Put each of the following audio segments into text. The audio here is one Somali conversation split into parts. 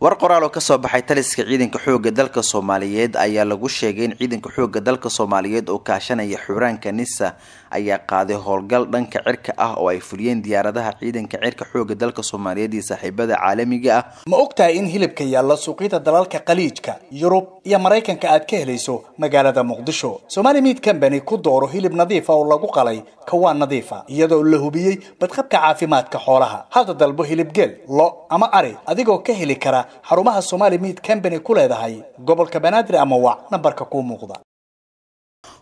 warqoraal oo ka soo baxay taliska ciidanka xoogga dalka Soomaaliyeed ayaa lagu sheegay in ciidanka xoogga dalka Soomaaliyeed oo kaashanaya xuraanka NISA ayaa qaaday howlgal dhanka cirka ah oo ay fuliyeen diyaaradaha ciidanka cirka xoogga dalka Soomaaliyeed iyo saaxiibada caalamiga ah. Ma ogtahay in hilibka yaalla suuqyada dalalka Khaliijka, Yurub iyo Mareykanka aad ka helayso magaalada Muqdisho? Somali Meat Company ku dooro hilib nadiif ah oo lagu qalay kawaan nadiif ah iyadoo la hubiyay badqabka caafimaadka xoolaha. Hadda dalbo hilib geel, lo ama ari adigoo ka heli kara xarumaha Somali Meat Company ku leedahay gobolka Banaadir ama wac nambarka ku muuqda.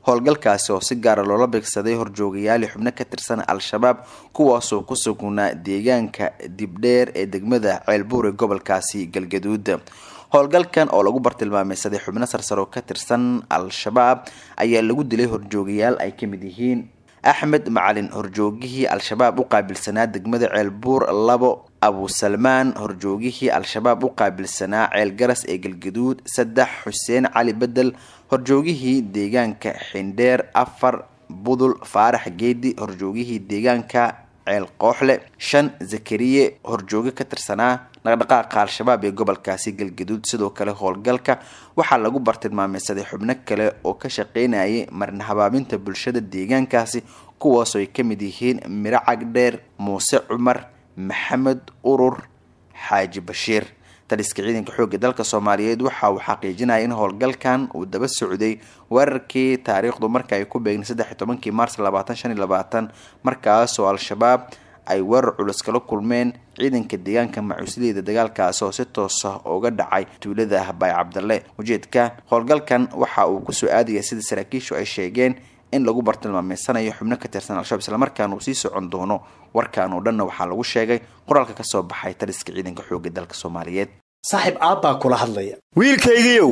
howlgalkaasi oo si gaar ah loola beegsaday horjoogayaal xubno ka tirsan Al-Shabaab kuwaas oo ku sugnaa deegaanka Dibdheer ee degmada Ceelbuur ee gobolkaasi Galgaduud. howlgalkan oo lagu bartilmaameedsaday xubno sarsaro ka tirsan Al-Shabaab ayaa lagu dilay horjoogayaal ay ka mid yihiin Axmed Macalin horjoogihii Al-Shabaab u qaabilsanaa degmada Ceelbuur, labo Abu Salmaan horjoogihii Al-Shabaab u qaabilsanaa Ceel Garas ee Galgaduud, saddex Xuseen Cali Bedel horjoogihii deegaanka Xindheer, afar Budul Faarax Geedi horjoogihii deegaanka Ceel Qooxle, shan Zakariye horjooge ka tirsanaa dhaqdhaqaaqa Al-Shabaab ee gobolkaasi Galgaduud. sidoo kale howlgalka waxaa lagu bartilmaameedsaday xubno kale oo ka shaqeynayay marin habaabinta bulshada deegaankaasi kuwaas oo ay ka mid yihiin Miro Cagdheer, Muuse Cumar, Maxamed Urur, Xaaji Bashiir. taliska ciidanka xoogga dalka Soomaaliyeed waxa uu xaqiijinayay in howlgalkan uu daba socday weerarkii taariikhdu marka ay ku beegnay 13 Maars 2025 markaas oo Al-Shabaab ay weerar culus kala kulmeen ciidanka deegaanka Macuusleyda. dagaalkaas oo si toos ah uga dhacay tuulada Habay Cabdalle. ujeedka howlgalkan waxa uu ku soo aadayay sida saraakiishu ay sheegeen in lagu bartilmaameedsanayo xubno ka tirsan Al-Shabaab isla markaana uu sii socon doono. warkaan oo dhan waxaa lagu sheegay qoraalka ka soo baxay taliska ciidanka xoogga dalka Soomaaliyeed. saaxiib aabba kula hadlaya wiilkaygiiyow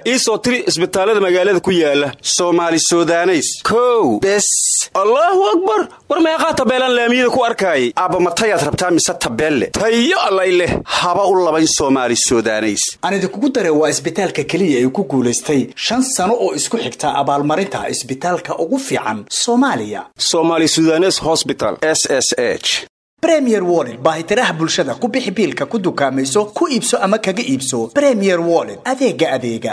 ii soo tiri isbitaalada magaalada ku yaala Soomaali Suudaneys kow bes Allahu akbar war meeqa tabeelan laamiyada ku arkay aabba matayaad rabtaa mise tabeelle tayo allayle haba u labayn Soomaali Suudaneys aniga kugu daray waa isbitaalka kaliya ee ku guuleystay 5 sano oo isku xigta abaalmarinta isbitaalka ugu fiican Soomaaliya. Somali Suudaneys Hospital SSH Premier Wallet baahitiraha bulshada ku bixi biilka ku dukaamayso ku iibso ama kaga iibso Premier Wallet adeega